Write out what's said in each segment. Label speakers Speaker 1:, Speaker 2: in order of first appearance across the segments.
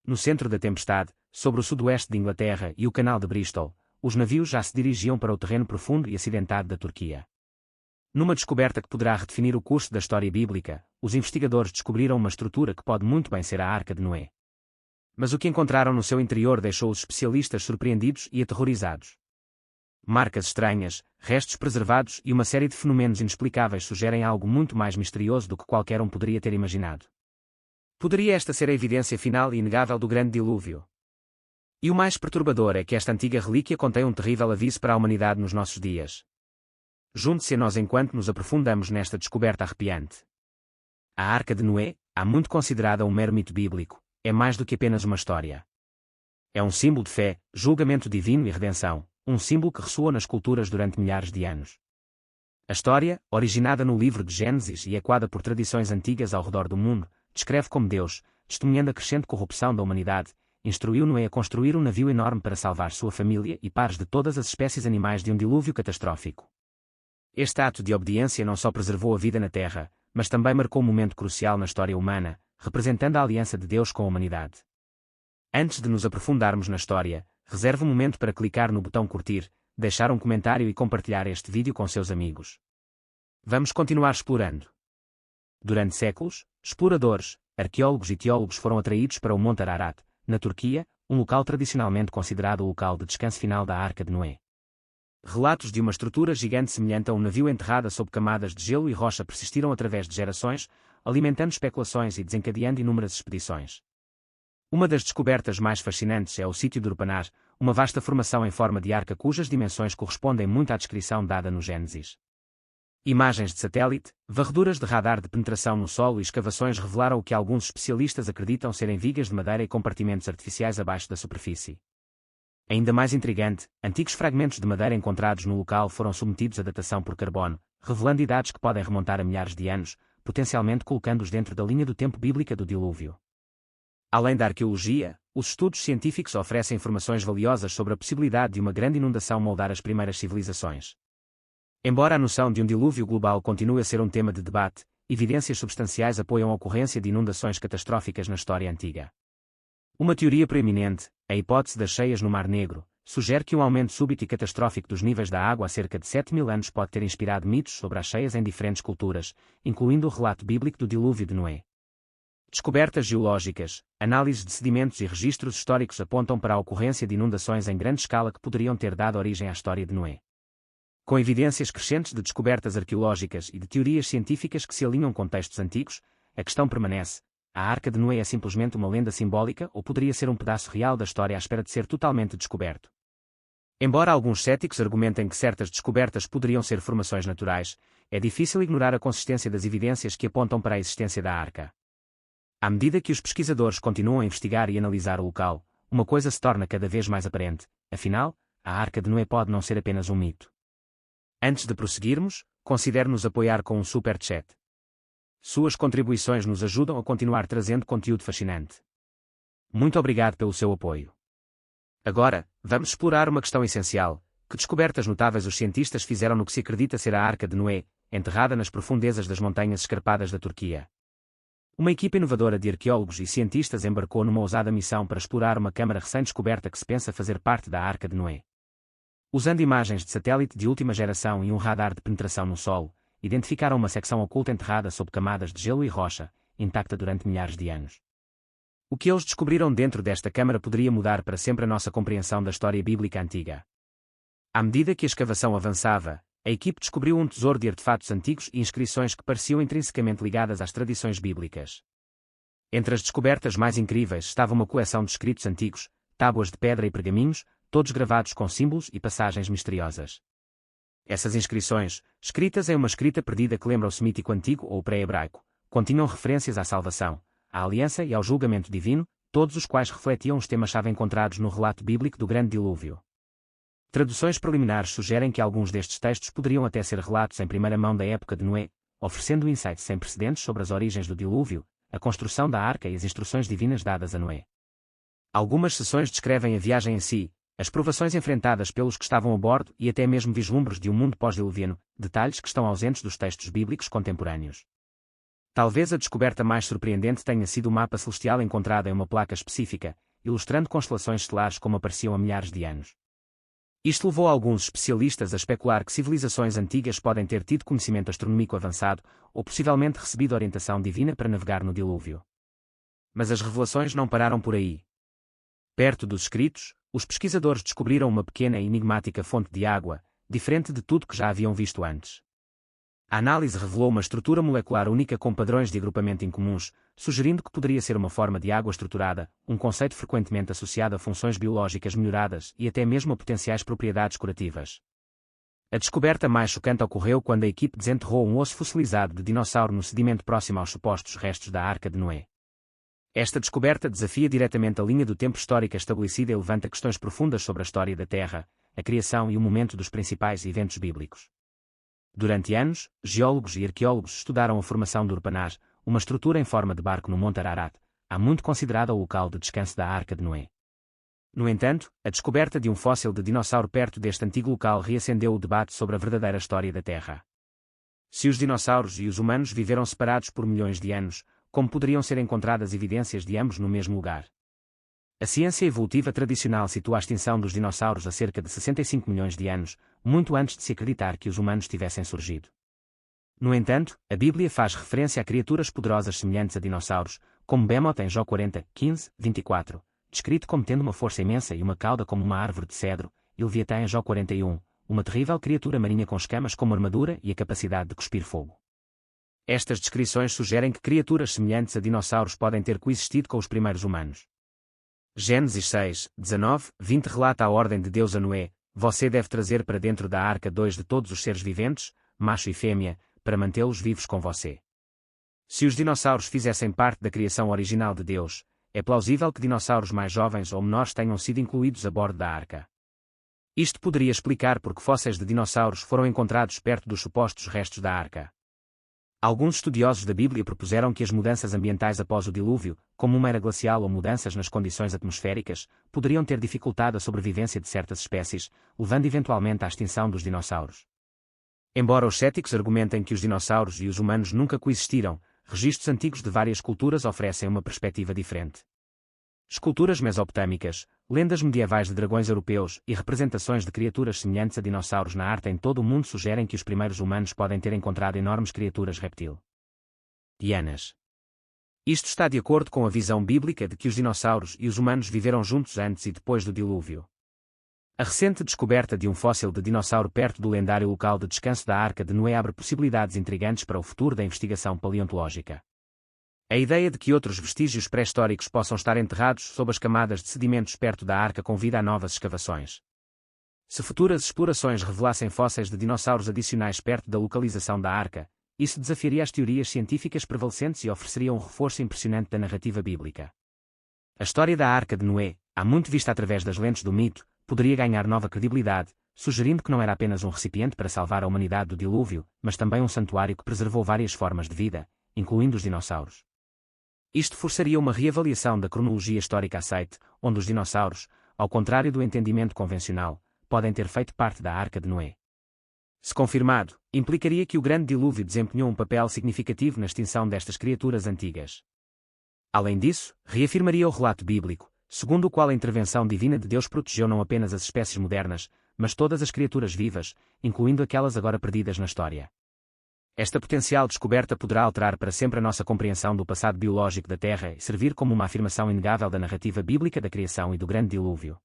Speaker 1: No centro da tempestade, sobre o sudoeste de Inglaterra e o canal de Bristol, os navios já se dirigiam para o terreno profundo e acidentado da Turquia. Numa descoberta que poderá redefinir o curso da história bíblica, os investigadores descobriram uma estrutura que pode muito bem ser a Arca de Noé. Mas o que encontraram no seu interior deixou os especialistas surpreendidos e aterrorizados. Marcas estranhas, restos preservados e uma série de fenômenos inexplicáveis sugerem algo muito mais misterioso do que qualquer um poderia ter imaginado. Poderia esta ser a evidência final e inegável do grande dilúvio? E o mais perturbador é que esta antiga relíquia contém um terrível aviso para a humanidade nos nossos dias. Junte-se a nós enquanto nos aprofundamos nesta descoberta arrepiante. A Arca de Noé, há muito considerada um mero mito bíblico, é mais do que apenas uma história. É um símbolo de fé, julgamento divino e redenção, um símbolo que ressoa nas culturas durante milhares de anos. A história, originada no livro de Gênesis e ecoada por tradições antigas ao redor do mundo, descreve como Deus, testemunhando a crescente corrupção da humanidade, instruiu Noé a construir um navio enorme para salvar sua família e pares de todas as espécies animais de um dilúvio catastrófico. Este ato de obediência não só preservou a vida na Terra, mas também marcou um momento crucial na história humana, representando a aliança de Deus com a humanidade. Antes de nos aprofundarmos na história, reserve um momento para clicar no botão curtir, deixar um comentário e compartilhar este vídeo com seus amigos. Vamos continuar explorando. Durante séculos, exploradores, arqueólogos e teólogos foram atraídos para o Monte Ararat, na Turquia, um local tradicionalmente considerado o local de descanso final da Arca de Noé. Relatos de uma estrutura gigante semelhante a um navio enterrada sob camadas de gelo e rocha persistiram através de gerações, alimentando especulações e desencadeando inúmeras expedições. Uma das descobertas mais fascinantes é o sítio de Urpanar, uma vasta formação em forma de arca cujas dimensões correspondem muito à descrição dada no Gênesis. Imagens de satélite, varreduras de radar de penetração no solo e escavações revelaram o que alguns especialistas acreditam serem vigas de madeira e compartimentos artificiais abaixo da superfície. Ainda mais intrigante, antigos fragmentos de madeira encontrados no local foram submetidos a datação por carbono, revelando idades que podem remontar a milhares de anos, potencialmente colocando-os dentro da linha do tempo bíblica do dilúvio. Além da arqueologia, os estudos científicos oferecem informações valiosas sobre a possibilidade de uma grande inundação moldar as primeiras civilizações. Embora a noção de um dilúvio global continue a ser um tema de debate, evidências substanciais apoiam a ocorrência de inundações catastróficas na história antiga. Uma teoria proeminente, a hipótese das cheias no Mar Negro, sugere que um aumento súbito e catastrófico dos níveis da água há cerca de 7.000 anos pode ter inspirado mitos sobre as cheias em diferentes culturas, incluindo o relato bíblico do dilúvio de Noé. Descobertas geológicas, análises de sedimentos e registros históricos apontam para a ocorrência de inundações em grande escala que poderiam ter dado origem à história de Noé. Com evidências crescentes de descobertas arqueológicas e de teorias científicas que se alinham com textos antigos, a questão permanece: a Arca de Noé é simplesmente uma lenda simbólica ou poderia ser um pedaço real da história à espera de ser totalmente descoberto? Embora alguns céticos argumentem que certas descobertas poderiam ser formações naturais, é difícil ignorar a consistência das evidências que apontam para a existência da Arca. À medida que os pesquisadores continuam a investigar e analisar o local, uma coisa se torna cada vez mais aparente: afinal, a Arca de Noé pode não ser apenas um mito. Antes de prosseguirmos, considere nos apoiar com um super chat. Suas contribuições nos ajudam a continuar trazendo conteúdo fascinante. Muito obrigado pelo seu apoio. Agora, vamos explorar uma questão essencial: que descobertas notáveis os cientistas fizeram no que se acredita ser a Arca de Noé, enterrada nas profundezas das montanhas escarpadas da Turquia. Uma equipa inovadora de arqueólogos e cientistas embarcou numa ousada missão para explorar uma câmara recém-descoberta que se pensa fazer parte da Arca de Noé. Usando imagens de satélite de última geração e um radar de penetração no solo, identificaram uma secção oculta enterrada sob camadas de gelo e rocha, intacta durante milhares de anos. O que eles descobriram dentro desta câmara poderia mudar para sempre a nossa compreensão da história bíblica antiga. À medida que a escavação avançava, a equipe descobriu um tesouro de artefatos antigos e inscrições que pareciam intrinsecamente ligadas às tradições bíblicas. Entre as descobertas mais incríveis estava uma coleção de escritos antigos, tábuas de pedra e pergaminhos, todos gravados com símbolos e passagens misteriosas. Essas inscrições, escritas em uma escrita perdida que lembra o semítico antigo ou pré-hebraico, continham referências à salvação, à aliança e ao julgamento divino, todos os quais refletiam os temas-chave encontrados no relato bíblico do grande dilúvio. Traduções preliminares sugerem que alguns destes textos poderiam até ser relatos em primeira mão da época de Noé, oferecendo insights sem precedentes sobre as origens do dilúvio, a construção da arca e as instruções divinas dadas a Noé. Algumas seções descrevem a viagem em si, as provações enfrentadas pelos que estavam a bordo e até mesmo vislumbres de um mundo pós-diluviano, detalhes que estão ausentes dos textos bíblicos contemporâneos. Talvez a descoberta mais surpreendente tenha sido o mapa celestial encontrado em uma placa específica, ilustrando constelações estelares como apareciam há milhares de anos. Isto levou alguns especialistas a especular que civilizações antigas podem ter tido conhecimento astronômico avançado, ou possivelmente recebido orientação divina para navegar no dilúvio. Mas as revelações não pararam por aí. Perto dos escritos, os pesquisadores descobriram uma pequena e enigmática fonte de água, diferente de tudo que já haviam visto antes. A análise revelou uma estrutura molecular única com padrões de agrupamento incomuns, sugerindo que poderia ser uma forma de água estruturada, um conceito frequentemente associado a funções biológicas melhoradas e até mesmo a potenciais propriedades curativas. A descoberta mais chocante ocorreu quando a equipe desenterrou um osso fossilizado de dinossauro no sedimento próximo aos supostos restos da Arca de Noé. Esta descoberta desafia diretamente a linha do tempo histórica estabelecida e levanta questões profundas sobre a história da Terra, a criação e o momento dos principais eventos bíblicos. Durante anos, geólogos e arqueólogos estudaram a formação do Urpanás, uma estrutura em forma de barco no Monte Ararat, há muito considerada o local de descanso da Arca de Noé. No entanto, a descoberta de um fóssil de dinossauro perto deste antigo local reacendeu o debate sobre a verdadeira história da Terra. Se os dinossauros e os humanos viveram separados por milhões de anos, como poderiam ser encontradas evidências de ambos no mesmo lugar? A ciência evolutiva tradicional situa a extinção dos dinossauros a cerca de 65 milhões de anos, muito antes de se acreditar que os humanos tivessem surgido. No entanto, a Bíblia faz referência a criaturas poderosas semelhantes a dinossauros, como Behemoth em Jó 40, 15, 24, descrito como tendo uma força imensa e uma cauda como uma árvore de cedro, e Leviatã em Jó 41, uma terrível criatura marinha com escamas como armadura e a capacidade de cuspir fogo. Estas descrições sugerem que criaturas semelhantes a dinossauros podem ter coexistido com os primeiros humanos. Gênesis 6, 19, 20 relata a ordem de Deus a Noé: você deve trazer para dentro da arca 2 de todos os seres viventes, macho e fêmea, para mantê-los vivos com você. Se os dinossauros fizessem parte da criação original de Deus, é plausível que dinossauros mais jovens ou menores tenham sido incluídos a bordo da arca. Isto poderia explicar por que fósseis de dinossauros foram encontrados perto dos supostos restos da arca. Alguns estudiosos da Bíblia propuseram que as mudanças ambientais após o dilúvio, como uma era glacial ou mudanças nas condições atmosféricas, poderiam ter dificultado a sobrevivência de certas espécies, levando eventualmente à extinção dos dinossauros. Embora os céticos argumentem que os dinossauros e os humanos nunca coexistiram, registros antigos de várias culturas oferecem uma perspectiva diferente. Esculturas mesopotâmicas, lendas medievais de dragões europeus e representações de criaturas semelhantes a dinossauros na arte em todo o mundo sugerem que os primeiros humanos podem ter encontrado enormes criaturas reptilianas. Isto está de acordo com a visão bíblica de que os dinossauros e os humanos viveram juntos antes e depois do dilúvio. A recente descoberta de um fóssil de dinossauro perto do lendário local de descanso da Arca de Noé abre possibilidades intrigantes para o futuro da investigação paleontológica. A ideia de que outros vestígios pré-históricos possam estar enterrados sob as camadas de sedimentos perto da arca convida a novas escavações. Se futuras explorações revelassem fósseis de dinossauros adicionais perto da localização da arca, isso desafiaria as teorias científicas prevalecentes e ofereceria um reforço impressionante da narrativa bíblica. A história da Arca de Noé, há muito vista através das lentes do mito, poderia ganhar nova credibilidade, sugerindo que não era apenas um recipiente para salvar a humanidade do dilúvio, mas também um santuário que preservou várias formas de vida, incluindo os dinossauros. Isto forçaria uma reavaliação da cronologia histórica aceite, onde os dinossauros, ao contrário do entendimento convencional, podem ter feito parte da Arca de Noé. Se confirmado, implicaria que o grande dilúvio desempenhou um papel significativo na extinção destas criaturas antigas. Além disso, reafirmaria o relato bíblico, segundo o qual a intervenção divina de Deus protegeu não apenas as espécies modernas, mas todas as criaturas vivas, incluindo aquelas agora perdidas na história. Esta potencial descoberta poderá alterar para sempre a nossa compreensão do passado biológico da Terra e servir como uma afirmação inegável da narrativa bíblica da criação e do grande dilúvio.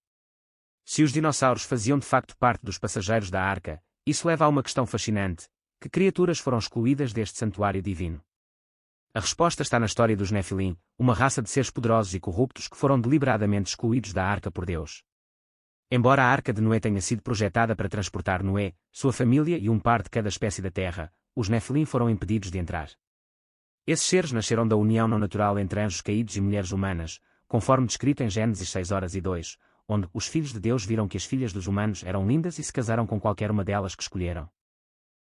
Speaker 1: Se os dinossauros faziam de facto parte dos passageiros da arca, isso leva a uma questão fascinante: que criaturas foram excluídas deste santuário divino? A resposta está na história dos Nefilim, uma raça de seres poderosos e corruptos que foram deliberadamente excluídos da arca por Deus. Embora a Arca de Noé tenha sido projetada para transportar Noé, sua família e um par de cada espécie da Terra, os Nefilim foram impedidos de entrar. Esses seres nasceram da união não natural entre anjos caídos e mulheres humanas, conforme descrito em Gênesis 6:2, onde os filhos de Deus viram que as filhas dos humanos eram lindas e se casaram com qualquer uma delas que escolheram.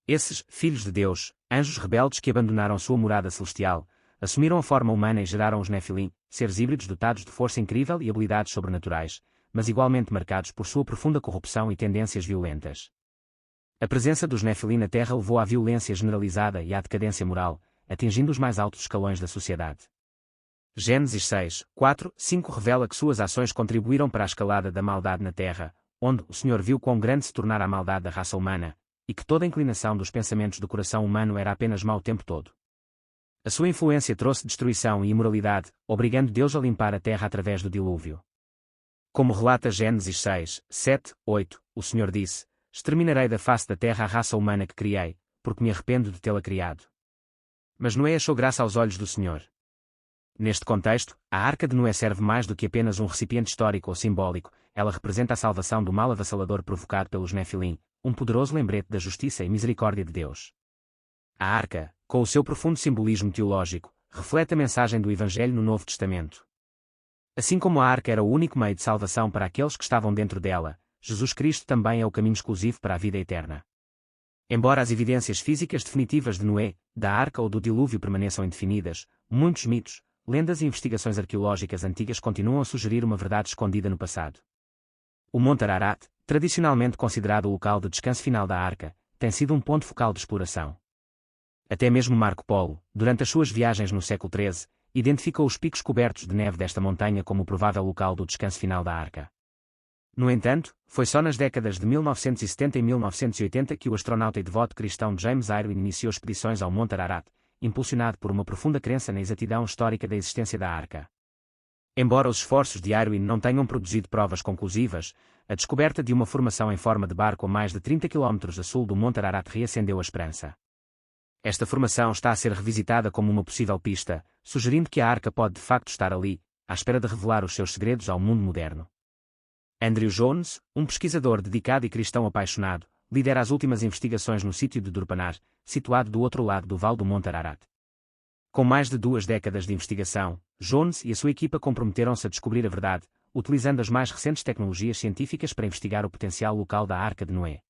Speaker 1: Esses filhos de Deus, anjos rebeldes que abandonaram sua morada celestial, assumiram a forma humana e geraram os Nefilim, seres híbridos dotados de força incrível e habilidades sobrenaturais, mas igualmente marcados por sua profunda corrupção e tendências violentas. A presença dos Nefilim na Terra levou à violência generalizada e à decadência moral, atingindo os mais altos escalões da sociedade. Gênesis 6, 4, 5 revela que suas ações contribuíram para a escalada da maldade na Terra, onde o Senhor viu quão grande se tornara a maldade da raça humana, e que toda a inclinação dos pensamentos do coração humano era apenas mau o tempo todo. A sua influência trouxe destruição e imoralidade, obrigando Deus a limpar a Terra através do dilúvio. Como relata Gênesis 6, 7, 8, o Senhor disse: exterminarei da face da terra a raça humana que criei, porque me arrependo de tê-la criado. Mas Noé achou graça aos olhos do Senhor. Neste contexto, a Arca de Noé serve mais do que apenas um recipiente histórico ou simbólico, ela representa a salvação do mal avassalador provocado pelos Nefilim, um poderoso lembrete da justiça e misericórdia de Deus. A Arca, com o seu profundo simbolismo teológico, reflete a mensagem do Evangelho no Novo Testamento. Assim como a Arca era o único meio de salvação para aqueles que estavam dentro dela, Jesus Cristo também é o caminho exclusivo para a vida eterna. Embora as evidências físicas definitivas de Noé, da Arca ou do dilúvio permaneçam indefinidas, muitos mitos, lendas e investigações arqueológicas antigas continuam a sugerir uma verdade escondida no passado. O Monte Ararat, tradicionalmente considerado o local de descanso final da Arca, tem sido um ponto focal de exploração. Até mesmo Marco Polo, durante as suas viagens no século XIII, identificou os picos cobertos de neve desta montanha como o provável local do descanso final da Arca. No entanto, foi só nas décadas de 1970 e 1980 que o astronauta e devoto cristão James Irwin iniciou expedições ao Monte Ararat, impulsionado por uma profunda crença na exatidão histórica da existência da Arca. Embora os esforços de Irwin não tenham produzido provas conclusivas, a descoberta de uma formação em forma de barco a mais de 30 km a sul do Monte Ararat reacendeu a esperança. Esta formação está a ser revisitada como uma possível pista, sugerindo que a Arca pode de facto estar ali, à espera de revelar os seus segredos ao mundo moderno. Andrew Jones, um pesquisador dedicado e cristão apaixonado, lidera as últimas investigações no sítio de Durpanar, situado do outro lado do vale do Monte Ararat. Com mais de 2 décadas de investigação, Jones e a sua equipa comprometeram-se a descobrir a verdade, utilizando as mais recentes tecnologias científicas para investigar o potencial local da Arca de Noé.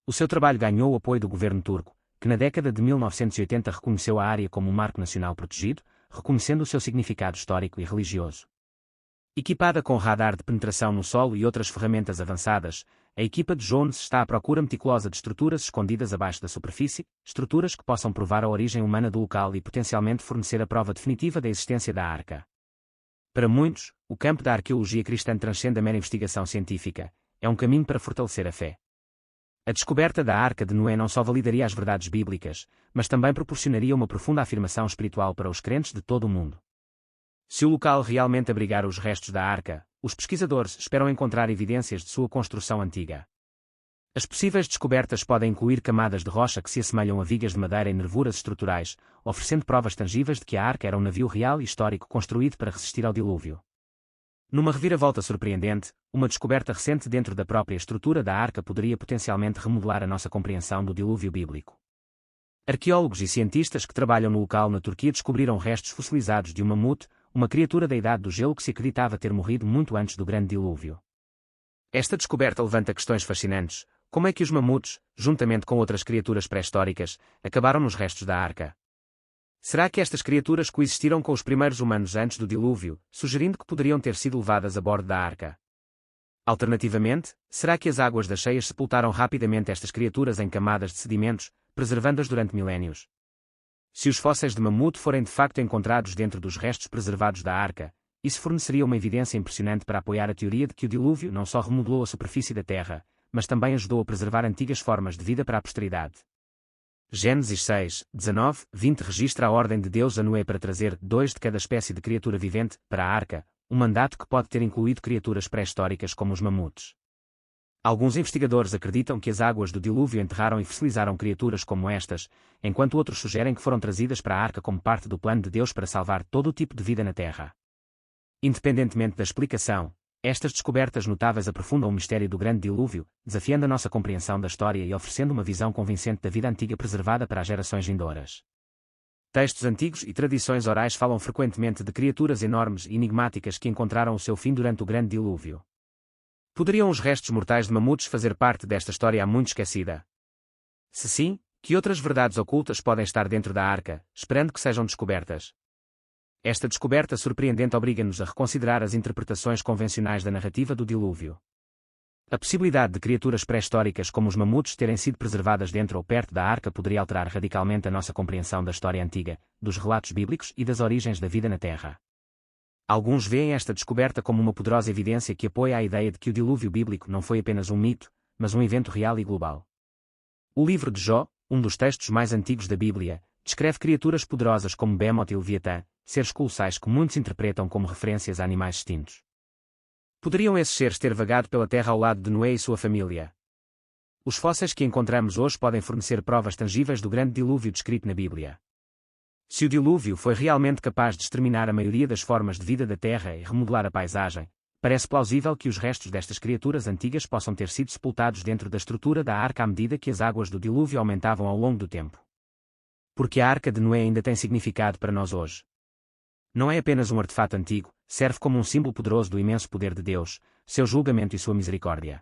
Speaker 1: O seu trabalho ganhou o apoio do governo turco, que na década de 1980 reconheceu a área como um marco nacional protegido, reconhecendo o seu significado histórico e religioso. Equipada com radar de penetração no solo e outras ferramentas avançadas, a equipa de Jones está à procura meticulosa de estruturas escondidas abaixo da superfície, estruturas que possam provar a origem humana do local e potencialmente fornecer a prova definitiva da existência da Arca. Para muitos, o campo da arqueologia cristã transcende a mera investigação científica, é um caminho para fortalecer a fé. A descoberta da Arca de Noé não só validaria as verdades bíblicas, mas também proporcionaria uma profunda afirmação espiritual para os crentes de todo o mundo. Se o local realmente abrigar os restos da Arca, os pesquisadores esperam encontrar evidências de sua construção antiga. As possíveis descobertas podem incluir camadas de rocha que se assemelham a vigas de madeira e nervuras estruturais, oferecendo provas tangíveis de que a Arca era um navio real e histórico construído para resistir ao dilúvio. Numa reviravolta surpreendente, uma descoberta recente dentro da própria estrutura da Arca poderia potencialmente remodelar a nossa compreensão do dilúvio bíblico. Arqueólogos e cientistas que trabalham no local na Turquia descobriram restos fossilizados de um mamute, uma criatura da Idade do Gelo que se acreditava ter morrido muito antes do grande dilúvio. Esta descoberta levanta questões fascinantes. Como é que os mamutes, juntamente com outras criaturas pré-históricas, acabaram nos restos da Arca? Será que estas criaturas coexistiram com os primeiros humanos antes do dilúvio, sugerindo que poderiam ter sido levadas a bordo da Arca? Alternativamente, será que as águas das cheias sepultaram rapidamente estas criaturas em camadas de sedimentos, preservando-as durante milénios? Se os fósseis de mamute forem de facto encontrados dentro dos restos preservados da Arca, isso forneceria uma evidência impressionante para apoiar a teoria de que o dilúvio não só remodelou a superfície da Terra, mas também ajudou a preservar antigas formas de vida para a posteridade. Gênesis 6, 19, 20 registra a ordem de Deus a Noé para trazer 2 de cada espécie de criatura vivente para a Arca, um mandato que pode ter incluído criaturas pré-históricas como os mamutes. Alguns investigadores acreditam que as águas do dilúvio enterraram e fossilizaram criaturas como estas, enquanto outros sugerem que foram trazidas para a Arca como parte do plano de Deus para salvar todo o tipo de vida na Terra. Independentemente da explicação, estas descobertas notáveis aprofundam o mistério do grande dilúvio, desafiando a nossa compreensão da história e oferecendo uma visão convincente da vida antiga preservada para as gerações vindouras. Textos antigos e tradições orais falam frequentemente de criaturas enormes e enigmáticas que encontraram o seu fim durante o grande dilúvio. Poderiam os restos mortais de mamutes fazer parte desta história há muito esquecida? Se sim, que outras verdades ocultas podem estar dentro da Arca, esperando que sejam descobertas? Esta descoberta surpreendente obriga-nos a reconsiderar as interpretações convencionais da narrativa do dilúvio. A possibilidade de criaturas pré-históricas como os mamutos terem sido preservadas dentro ou perto da arca poderia alterar radicalmente a nossa compreensão da história antiga, dos relatos bíblicos e das origens da vida na Terra. Alguns veem esta descoberta como uma poderosa evidência que apoia a ideia de que o dilúvio bíblico não foi apenas um mito, mas um evento real e global. O livro de Jó, um dos textos mais antigos da Bíblia, descreve criaturas poderosas como Behemoth e Leviatã, seres colossais que muitos interpretam como referências a animais extintos. Poderiam esses seres ter vagado pela terra ao lado de Noé e sua família? Os fósseis que encontramos hoje podem fornecer provas tangíveis do grande dilúvio descrito na Bíblia. Se o dilúvio foi realmente capaz de exterminar a maioria das formas de vida da Terra e remodelar a paisagem, parece plausível que os restos destas criaturas antigas possam ter sido sepultados dentro da estrutura da arca à medida que as águas do dilúvio aumentavam ao longo do tempo. Porque a arca de Noé ainda tem significado para nós hoje. Não é apenas um artefato antigo, serve como um símbolo poderoso do imenso poder de Deus, seu julgamento e sua misericórdia.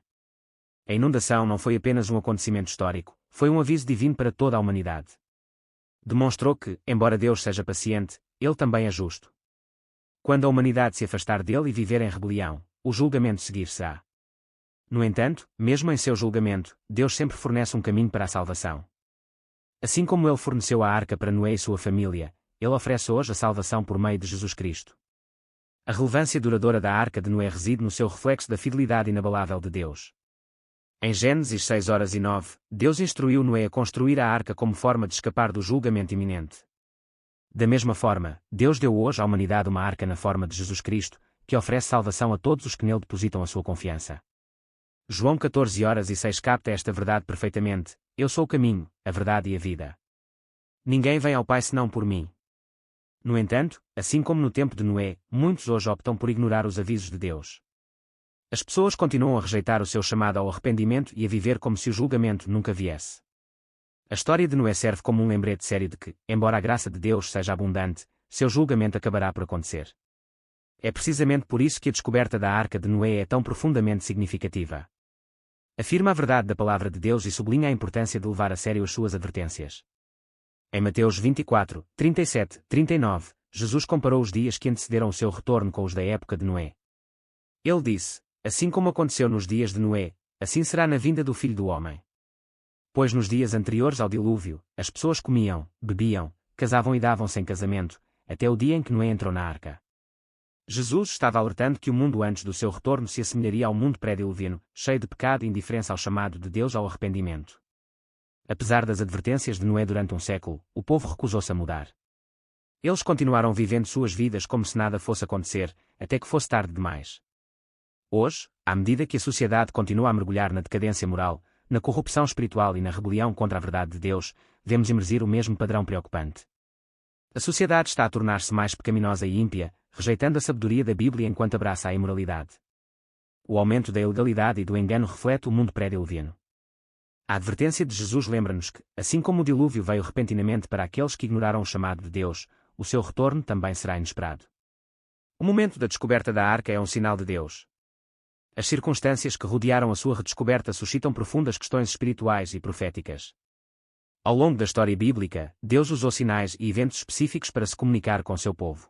Speaker 1: A inundação não foi apenas um acontecimento histórico, foi um aviso divino para toda a humanidade. Demonstrou que, embora Deus seja paciente, ele também é justo. Quando a humanidade se afastar dele e viver em rebelião, o julgamento seguir-se-á. No entanto, mesmo em seu julgamento, Deus sempre fornece um caminho para a salvação. Assim como ele forneceu a arca para Noé e sua família, ele oferece hoje a salvação por meio de Jesus Cristo. A relevância duradoura da arca de Noé reside no seu reflexo da fidelidade inabalável de Deus. Em Gênesis 6:9, Deus instruiu Noé a construir a arca como forma de escapar do julgamento iminente. Da mesma forma, Deus deu hoje à humanidade uma arca na forma de Jesus Cristo, que oferece salvação a todos os que nele depositam a sua confiança. João 14:6 capta esta verdade perfeitamente: Eu sou o caminho, a verdade e a vida. Ninguém vem ao Pai senão por mim. No entanto, assim como no tempo de Noé, muitos hoje optam por ignorar os avisos de Deus. As pessoas continuam a rejeitar o seu chamado ao arrependimento e a viver como se o julgamento nunca viesse. A história de Noé serve como um lembrete sério de que, embora a graça de Deus seja abundante, seu julgamento acabará por acontecer. É precisamente por isso que a descoberta da arca de Noé é tão profundamente significativa. Afirma a verdade da palavra de Deus e sublinha a importância de levar a sério as suas advertências. Em Mateus 24:37-39, Jesus comparou os dias que antecederam o seu retorno com os da época de Noé. Ele disse: Assim como aconteceu nos dias de Noé, assim será na vinda do Filho do Homem. Pois nos dias anteriores ao dilúvio, as pessoas comiam, bebiam, casavam e davam-se em casamento, até o dia em que Noé entrou na arca. Jesus estava alertando que o mundo antes do seu retorno se assemelharia ao mundo pré-diluviano, cheio de pecado e indiferença ao chamado de Deus ao arrependimento. Apesar das advertências de Noé durante um século, o povo recusou-se a mudar. Eles continuaram vivendo suas vidas como se nada fosse acontecer, até que fosse tarde demais. Hoje, à medida que a sociedade continua a mergulhar na decadência moral, na corrupção espiritual e na rebelião contra a verdade de Deus, vemos emergir o mesmo padrão preocupante. A sociedade está a tornar-se mais pecaminosa e ímpia, rejeitando a sabedoria da Bíblia enquanto abraça a imoralidade. O aumento da ilegalidade e do engano reflete o mundo pré-diluviano. A advertência de Jesus lembra-nos que, assim como o dilúvio veio repentinamente para aqueles que ignoraram o chamado de Deus, o seu retorno também será inesperado. O momento da descoberta da arca é um sinal de Deus. As circunstâncias que rodearam a sua redescoberta suscitam profundas questões espirituais e proféticas. Ao longo da história bíblica, Deus usou sinais e eventos específicos para se comunicar com seu povo.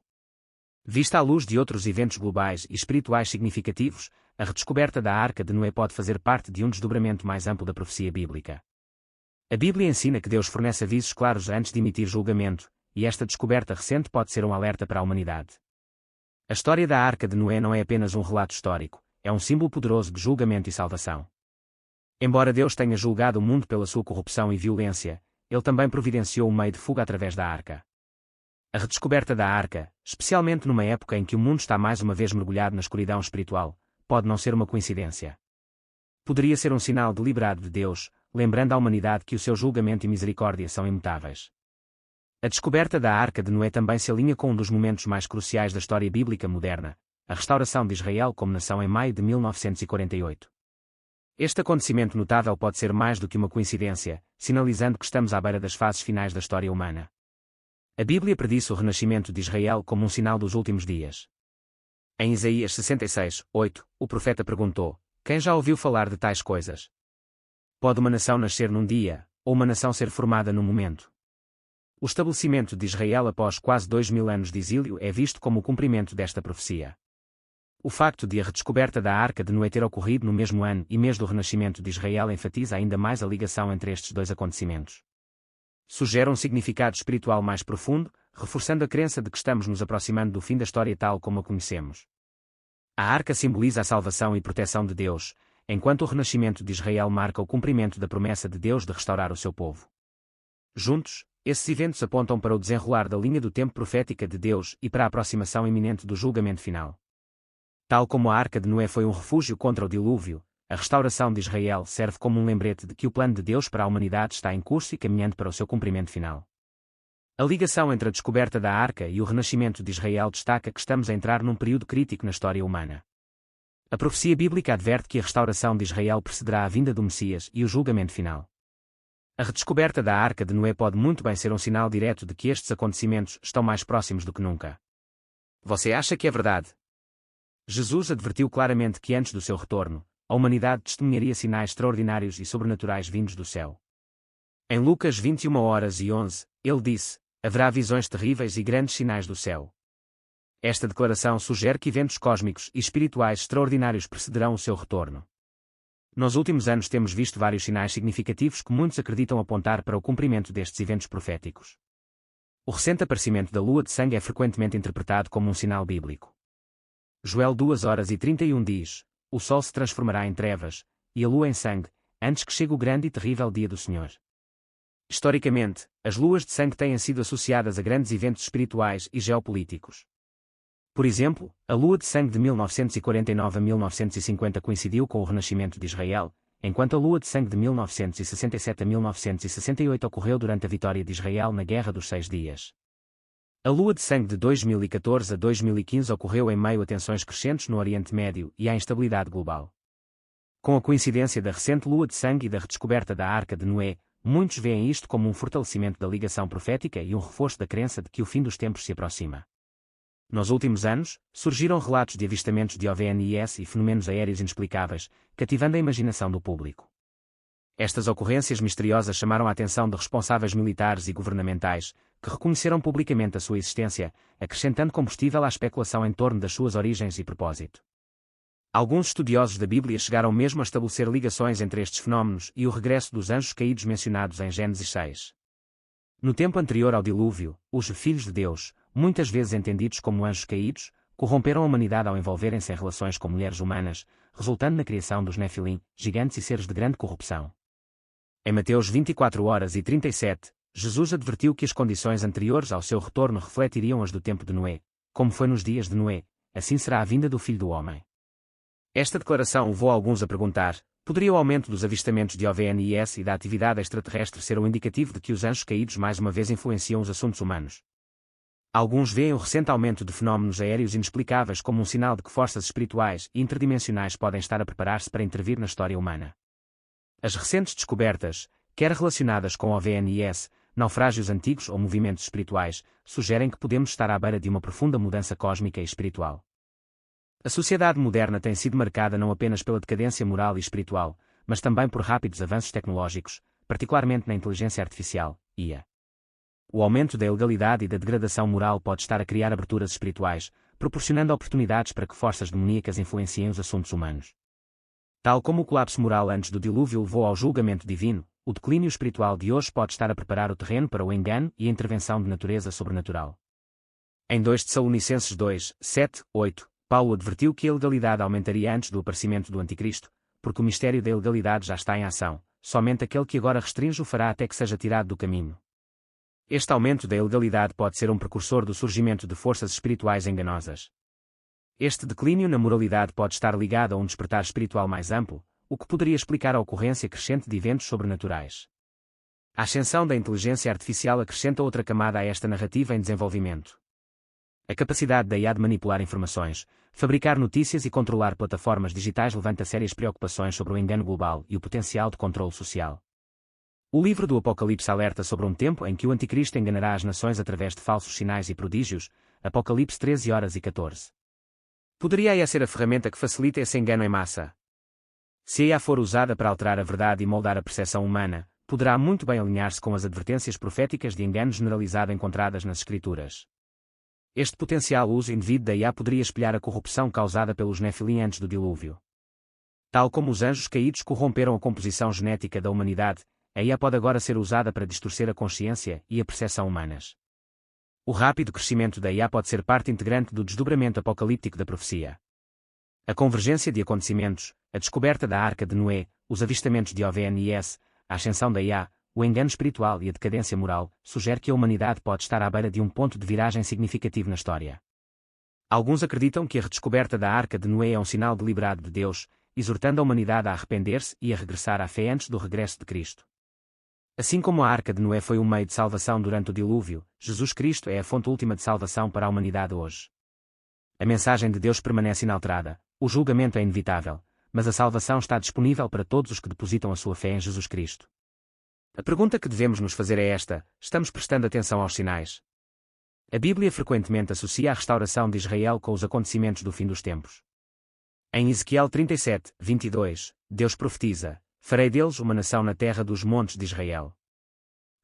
Speaker 1: Vista à luz de outros eventos globais e espirituais significativos, a redescoberta da arca de Noé pode fazer parte de um desdobramento mais amplo da profecia bíblica. A Bíblia ensina que Deus fornece avisos claros antes de emitir julgamento, e esta descoberta recente pode ser um alerta para a humanidade. A história da arca de Noé não é apenas um relato histórico, é um símbolo poderoso de julgamento e salvação. Embora Deus tenha julgado o mundo pela sua corrupção e violência, ele também providenciou um meio de fuga através da arca. A redescoberta da arca, especialmente numa época em que o mundo está mais uma vez mergulhado na escuridão espiritual, pode não ser uma coincidência. Poderia ser um sinal deliberado de Deus, lembrando à humanidade que o seu julgamento e misericórdia são imutáveis. A descoberta da arca de Noé também se alinha com um dos momentos mais cruciais da história bíblica moderna, a restauração de Israel como nação em maio de 1948. Este acontecimento notável pode ser mais do que uma coincidência, sinalizando que estamos à beira das fases finais da história humana. A Bíblia predisse o renascimento de Israel como um sinal dos últimos dias. Em Isaías 66:8, o profeta perguntou: Quem já ouviu falar de tais coisas? Pode uma nação nascer num dia, ou uma nação ser formada num momento? O estabelecimento de Israel após quase 2000 anos de exílio é visto como o cumprimento desta profecia. O facto de a redescoberta da Arca de Noé ter ocorrido no mesmo ano e mês do renascimento de Israel enfatiza ainda mais a ligação entre estes dois acontecimentos. Sugere um significado espiritual mais profundo, reforçando a crença de que estamos nos aproximando do fim da história tal como a conhecemos. A Arca simboliza a salvação e proteção de Deus, enquanto o renascimento de Israel marca o cumprimento da promessa de Deus de restaurar o seu povo. Juntos, esses eventos apontam para o desenrolar da linha do tempo profética de Deus e para a aproximação iminente do julgamento final. Tal como a Arca de Noé foi um refúgio contra o dilúvio, a restauração de Israel serve como um lembrete de que o plano de Deus para a humanidade está em curso e caminhando para o seu cumprimento final. A ligação entre a descoberta da Arca e o renascimento de Israel destaca que estamos a entrar num período crítico na história humana. A profecia bíblica adverte que a restauração de Israel precederá a vinda do Messias e o julgamento final. A redescoberta da Arca de Noé pode muito bem ser um sinal direto de que estes acontecimentos estão mais próximos do que nunca. Você acha que é verdade? Jesus advertiu claramente que antes do seu retorno, a humanidade testemunharia sinais extraordinários e sobrenaturais vindos do céu. Em Lucas 21h11, ele disse: haverá visões terríveis e grandes sinais do céu. Esta declaração sugere que eventos cósmicos e espirituais extraordinários precederão o seu retorno. Nos últimos anos temos visto vários sinais significativos que muitos acreditam apontar para o cumprimento destes eventos proféticos. O recente aparecimento da lua de sangue é frequentemente interpretado como um sinal bíblico. Joel 2h31 diz: o sol se transformará em trevas, e a lua em sangue, antes que chegue o grande e terrível dia do Senhor. Historicamente, as luas de sangue têm sido associadas a grandes eventos espirituais e geopolíticos. Por exemplo, a lua de sangue de 1949 a 1950 coincidiu com o renascimento de Israel, enquanto a lua de sangue de 1967 a 1968 ocorreu durante a vitória de Israel na Guerra dos 6 Dias. A lua de sangue de 2014 a 2015 ocorreu em meio a tensões crescentes no Oriente Médio e à instabilidade global. Com a coincidência da recente lua de sangue e da redescoberta da Arca de Noé, muitos veem isto como um fortalecimento da ligação profética e um reforço da crença de que o fim dos tempos se aproxima. Nos últimos anos, surgiram relatos de avistamentos de OVNIs e fenômenos aéreos inexplicáveis, cativando a imaginação do público. Estas ocorrências misteriosas chamaram a atenção de responsáveis militares e governamentais, que reconheceram publicamente a sua existência, acrescentando combustível à especulação em torno das suas origens e propósito. Alguns estudiosos da Bíblia chegaram mesmo a estabelecer ligações entre estes fenómenos e o regresso dos anjos caídos mencionados em Gênesis 6. No tempo anterior ao dilúvio, os filhos de Deus, muitas vezes entendidos como anjos caídos, corromperam a humanidade ao envolverem-se em relações com mulheres humanas, resultando na criação dos Nefilim, gigantes e seres de grande corrupção. Em Mateus 24h37, Jesus advertiu que as condições anteriores ao seu retorno refletiriam as do tempo de Noé. Como foi nos dias de Noé, assim será a vinda do Filho do Homem. Esta declaração levou alguns a perguntar: poderia o aumento dos avistamentos de OVNIs e da atividade extraterrestre ser um indicativo de que os anjos caídos mais uma vez influenciam os assuntos humanos? Alguns veem o recente aumento de fenómenos aéreos inexplicáveis como um sinal de que forças espirituais e interdimensionais podem estar a preparar-se para intervir na história humana. As recentes descobertas, quer relacionadas com OVNIs, naufrágios antigos ou movimentos espirituais, sugerem que podemos estar à beira de uma profunda mudança cósmica e espiritual. A sociedade moderna tem sido marcada não apenas pela decadência moral e espiritual, mas também por rápidos avanços tecnológicos, particularmente na inteligência artificial, IA. O aumento da ilegalidade e da degradação moral pode estar a criar aberturas espirituais, proporcionando oportunidades para que forças demoníacas influenciem os assuntos humanos. Tal como o colapso moral antes do dilúvio levou ao julgamento divino, o declínio espiritual de hoje pode estar a preparar o terreno para o engano e a intervenção de natureza sobrenatural. Em 2 Tessalonicenses 2, 7, 8, Paulo advertiu que a ilegalidade aumentaria antes do aparecimento do Anticristo, porque o mistério da ilegalidade já está em ação, somente aquele que agora restringe o fará até que seja tirado do caminho. Este aumento da ilegalidade pode ser um precursor do surgimento de forças espirituais enganosas. Este declínio na moralidade pode estar ligado a um despertar espiritual mais amplo, o que poderia explicar a ocorrência crescente de eventos sobrenaturais. A ascensão da inteligência artificial acrescenta outra camada a esta narrativa em desenvolvimento. A capacidade da IA de manipular informações, fabricar notícias e controlar plataformas digitais levanta sérias preocupações sobre o engano global e o potencial de controle social. O livro do Apocalipse alerta sobre um tempo em que o Anticristo enganará as nações através de falsos sinais e prodígios, Apocalipse 13h14. Poderia a IA ser a ferramenta que facilita esse engano em massa? Se a IA for usada para alterar a verdade e moldar a percepção humana, poderá muito bem alinhar-se com as advertências proféticas de engano generalizado encontradas nas Escrituras. Este potencial uso indevido da IA poderia espelhar a corrupção causada pelos Nefilim antes do dilúvio. Tal como os anjos caídos corromperam a composição genética da humanidade, a IA pode agora ser usada para distorcer a consciência e a percepção humanas. O rápido crescimento da IA pode ser parte integrante do desdobramento apocalíptico da profecia. A convergência de acontecimentos, a descoberta da Arca de Noé, os avistamentos de OVNIs, a ascensão da IA, o engano espiritual e a decadência moral, sugere que a humanidade pode estar à beira de um ponto de viragem significativo na história. Alguns acreditam que a redescoberta da Arca de Noé é um sinal deliberado de Deus, exortando a humanidade a arrepender-se e a regressar à fé antes do regresso de Cristo. Assim como a Arca de Noé foi um meio de salvação durante o dilúvio, Jesus Cristo é a fonte última de salvação para a humanidade hoje. A mensagem de Deus permanece inalterada, o julgamento é inevitável, mas a salvação está disponível para todos os que depositam a sua fé em Jesus Cristo. A pergunta que devemos nos fazer é esta: estamos prestando atenção aos sinais? A Bíblia frequentemente associa a restauração de Israel com os acontecimentos do fim dos tempos. Em Ezequiel 37, 22, Deus profetiza: farei deles uma nação na terra dos montes de Israel.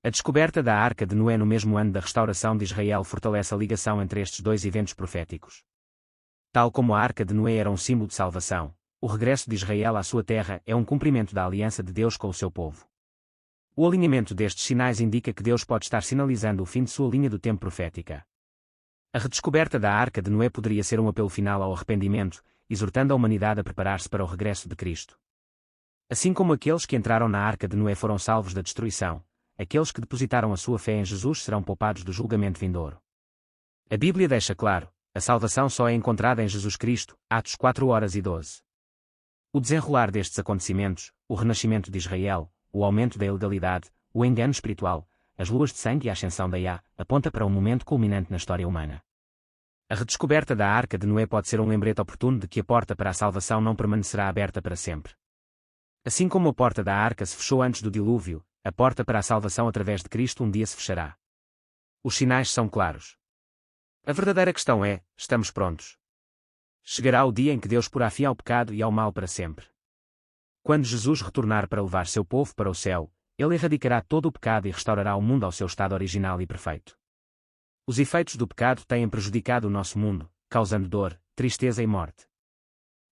Speaker 1: A descoberta da Arca de Noé no mesmo ano da restauração de Israel fortalece a ligação entre estes dois eventos proféticos. Tal como a Arca de Noé era um símbolo de salvação, o regresso de Israel à sua terra é um cumprimento da aliança de Deus com o seu povo. O alinhamento destes sinais indica que Deus pode estar sinalizando o fim de sua linha do tempo profética. A redescoberta da Arca de Noé poderia ser um apelo final ao arrependimento, exortando a humanidade a preparar-se para o regresso de Cristo. Assim como aqueles que entraram na Arca de Noé foram salvos da destruição, aqueles que depositaram a sua fé em Jesus serão poupados do julgamento vindouro. A Bíblia deixa claro: a salvação só é encontrada em Jesus Cristo, Atos 4:12. O desenrolar destes acontecimentos, o renascimento de Israel, o aumento da ilegalidade, o engano espiritual, as luas de sangue e a ascensão da IA, aponta para um momento culminante na história humana. A redescoberta da Arca de Noé pode ser um lembrete oportuno de que a porta para a salvação não permanecerá aberta para sempre. Assim como a porta da Arca se fechou antes do dilúvio, a porta para a salvação através de Cristo um dia se fechará. Os sinais são claros. A verdadeira questão é: estamos prontos? Chegará o dia em que Deus porá fim ao pecado e ao mal para sempre. Quando Jesus retornar para levar seu povo para o céu, ele erradicará todo o pecado e restaurará o mundo ao seu estado original e perfeito. Os efeitos do pecado têm prejudicado o nosso mundo, causando dor, tristeza e morte.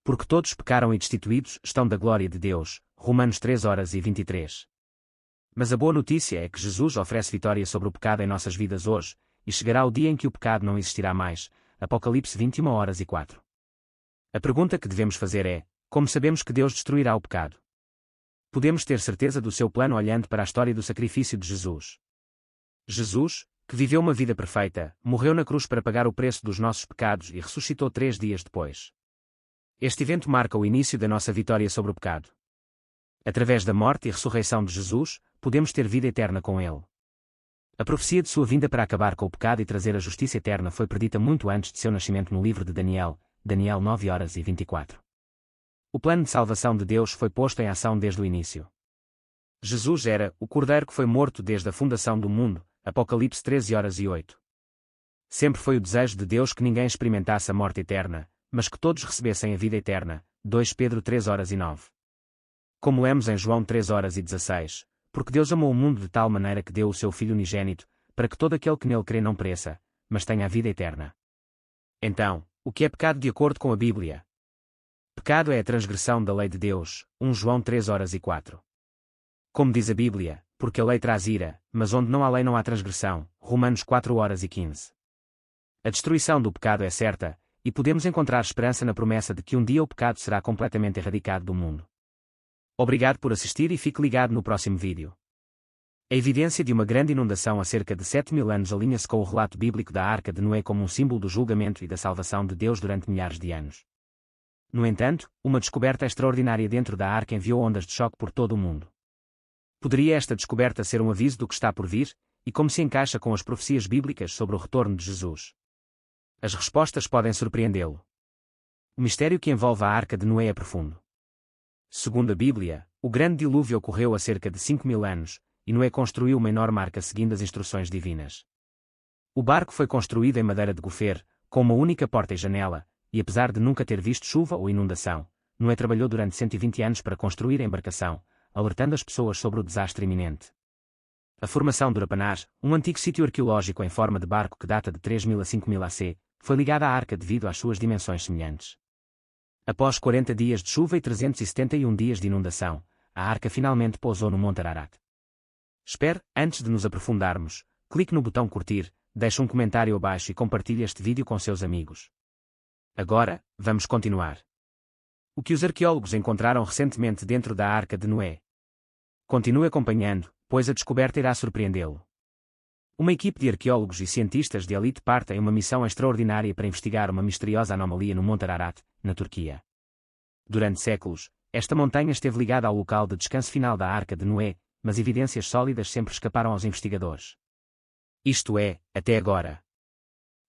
Speaker 1: Porque todos pecaram e destituídos estão da glória de Deus, Romanos 3:23. Mas a boa notícia é que Jesus oferece vitória sobre o pecado em nossas vidas hoje, e chegará o dia em que o pecado não existirá mais, Apocalipse 21:4. A pergunta que devemos fazer é: como sabemos que Deus destruirá o pecado? Podemos ter certeza do seu plano olhando para a história do sacrifício de Jesus. Jesus, que viveu uma vida perfeita, morreu na cruz para pagar o preço dos nossos pecados e ressuscitou 3 dias depois. Este evento marca o início da nossa vitória sobre o pecado. Através da morte e ressurreição de Jesus, podemos ter vida eterna com Ele. A profecia de sua vinda para acabar com o pecado e trazer a justiça eterna foi predita muito antes de seu nascimento no livro de Daniel, Daniel 9:24. O plano de salvação de Deus foi posto em ação desde o início. Jesus era o Cordeiro que foi morto desde a fundação do mundo, Apocalipse 13:8. Sempre foi o desejo de Deus que ninguém experimentasse a morte eterna, mas que todos recebessem a vida eterna, 2 Pedro 3:9. Como lemos em João 3:16, porque Deus amou o mundo de tal maneira que deu o seu Filho unigênito, para que todo aquele que nele crê não pereça, mas tenha a vida eterna. Então, o que é pecado de acordo com a Bíblia? Pecado é a transgressão da lei de Deus, 1 João 3:4. Como diz a Bíblia, porque a lei traz ira, mas onde não há lei não há transgressão, Romanos 4:15. A destruição do pecado é certa, e podemos encontrar esperança na promessa de que um dia o pecado será completamente erradicado do mundo. Obrigado por assistir e fique ligado no próximo vídeo. A evidência de uma grande inundação há cerca de 7.000 anos alinha-se com o relato bíblico da Arca de Noé como um símbolo do julgamento e da salvação de Deus durante milhares de anos. No entanto, uma descoberta extraordinária dentro da Arca enviou ondas de choque por todo o mundo. Poderia esta descoberta ser um aviso do que está por vir, e como se encaixa com as profecias bíblicas sobre o retorno de Jesus? As respostas podem surpreendê-lo. O mistério que envolve a Arca de Noé é profundo. Segundo a Bíblia, o grande dilúvio ocorreu há cerca de 5.000 anos, e Noé construiu uma enorme arca seguindo as instruções divinas. O barco foi construído em madeira de gofer, com uma única porta e janela, e apesar de nunca ter visto chuva ou inundação, Noé trabalhou durante 120 anos para construir a embarcação, alertando as pessoas sobre o desastre iminente. A formação do Urapanar, um antigo sítio arqueológico em forma de barco que data de 3000 a 5000 AC, foi ligada à arca devido às suas dimensões semelhantes. Após 40 dias de chuva e 371 dias de inundação, a arca finalmente pousou no Monte Ararat. Espere, antes de nos aprofundarmos, clique no botão curtir, deixe um comentário abaixo e compartilhe este vídeo com seus amigos. Agora, vamos continuar. O que os arqueólogos encontraram recentemente dentro da Arca de Noé. Continue acompanhando, pois a descoberta irá surpreendê-lo. Uma equipe de arqueólogos e cientistas de elite parte em uma missão extraordinária para investigar uma misteriosa anomalia no Monte Ararat, na Turquia. Durante séculos, esta montanha esteve ligada ao local de descanso final da Arca de Noé, mas evidências sólidas sempre escaparam aos investigadores. Isto é, até agora.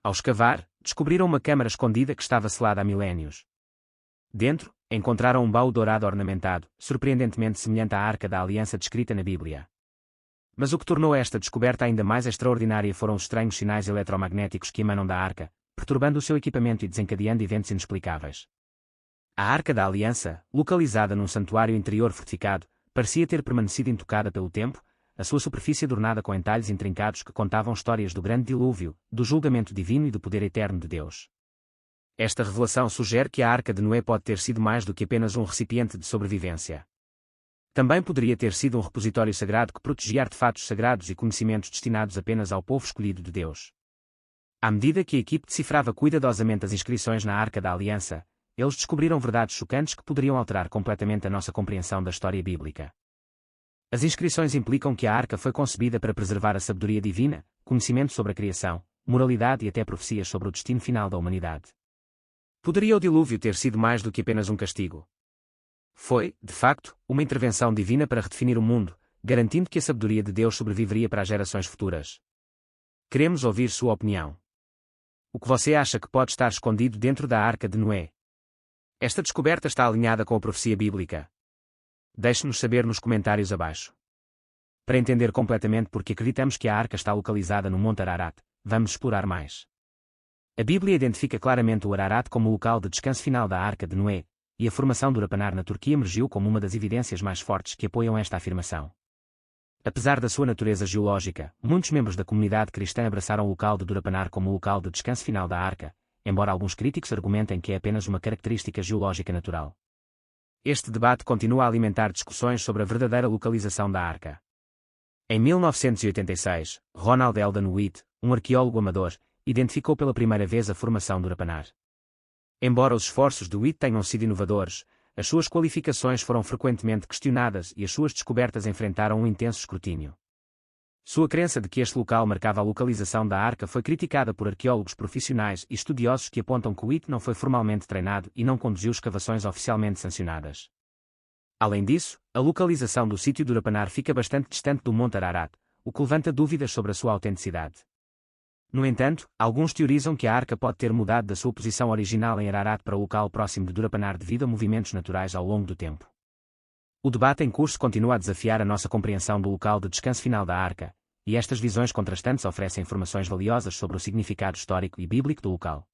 Speaker 1: Ao escavar, descobriram uma câmara escondida que estava selada há milénios. Dentro, encontraram um baú dourado ornamentado, surpreendentemente semelhante à Arca da Aliança descrita na Bíblia. Mas o que tornou esta descoberta ainda mais extraordinária foram os estranhos sinais eletromagnéticos que emanam da Arca, perturbando o seu equipamento e desencadeando eventos inexplicáveis. A Arca da Aliança, localizada num santuário interior fortificado, parecia ter permanecido intocada pelo tempo, a sua superfície adornada com entalhes intrincados que contavam histórias do grande dilúvio, do julgamento divino e do poder eterno de Deus. Esta revelação sugere que a Arca de Noé pode ter sido mais do que apenas um recipiente de sobrevivência. Também poderia ter sido um repositório sagrado que protegia artefatos sagrados e conhecimentos destinados apenas ao povo escolhido de Deus. À medida que a equipe decifrava cuidadosamente as inscrições na Arca da Aliança, eles descobriram verdades chocantes que poderiam alterar completamente a nossa compreensão da história bíblica. As inscrições implicam que a Arca foi concebida para preservar a sabedoria divina, conhecimento sobre a criação, moralidade e até profecias sobre o destino final da humanidade. Poderia o dilúvio ter sido mais do que apenas um castigo? Foi, de facto, uma intervenção divina para redefinir o mundo, garantindo que a sabedoria de Deus sobreviveria para as gerações futuras. Queremos ouvir sua opinião. O que você acha que pode estar escondido dentro da Arca de Noé? Esta descoberta está alinhada com a profecia bíblica? Deixe-nos saber nos comentários abaixo. Para entender completamente porque acreditamos que a Arca está localizada no Monte Ararat, vamos explorar mais. A Bíblia identifica claramente o Ararat como o local de descanso final da Arca de Noé, e a formação do Urapanar na Turquia emergiu como uma das evidências mais fortes que apoiam esta afirmação. Apesar da sua natureza geológica, muitos membros da comunidade cristã abraçaram o local de Urapanar como o local de descanso final da Arca, embora alguns críticos argumentem que é apenas uma característica geológica natural. Este debate continua a alimentar discussões sobre a verdadeira localização da Arca. Em 1986, Ronald Eldon Witt, um arqueólogo amador, identificou pela primeira vez a formação do Urapanar. Embora os esforços de Witt tenham sido inovadores, as suas qualificações foram frequentemente questionadas e as suas descobertas enfrentaram um intenso escrutínio. Sua crença de que este local marcava a localização da Arca foi criticada por arqueólogos profissionais e estudiosos que apontam que Witt não foi formalmente treinado e não conduziu escavações oficialmente sancionadas. Além disso, a localização do sítio do Urapanar fica bastante distante do Monte Ararat, o que levanta dúvidas sobre a sua autenticidade. No entanto, alguns teorizam que a Arca pode ter mudado da sua posição original em Ararat para o local próximo de Urapanar devido a movimentos naturais ao longo do tempo. O debate em curso continua a desafiar a nossa compreensão do local de descanso final da Arca, e estas visões contrastantes oferecem informações valiosas sobre o significado histórico e bíblico do local.